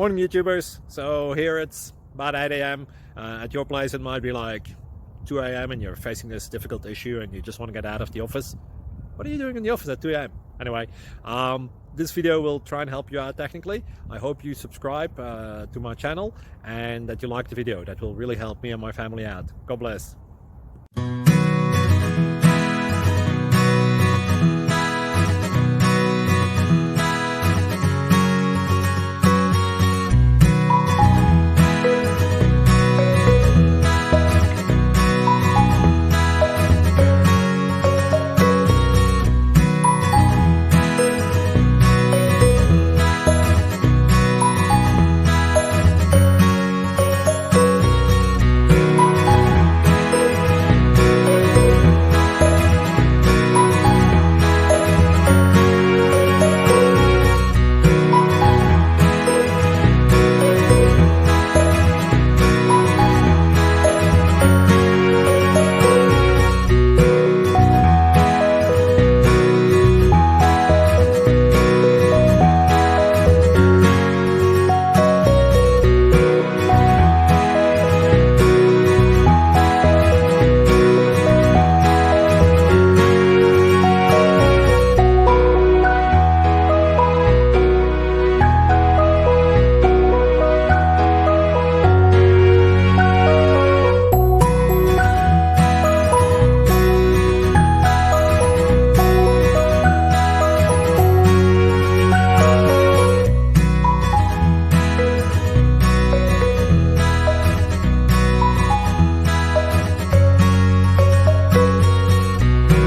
Morning YouTubers. So here it's about 8 a.m. At your place it might be like 2 a.m. and you're facing this difficult issue and you just want to get out of the office. What are you doing in the office at 2 a.m.? Anyway, this video will try and help you out technically. I hope you subscribe to my channel and that you like the video. That will really help me and my family out. God bless.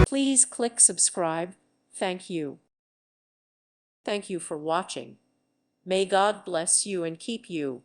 Please click subscribe. Thank you. Thank you for watching. May God bless you and keep you.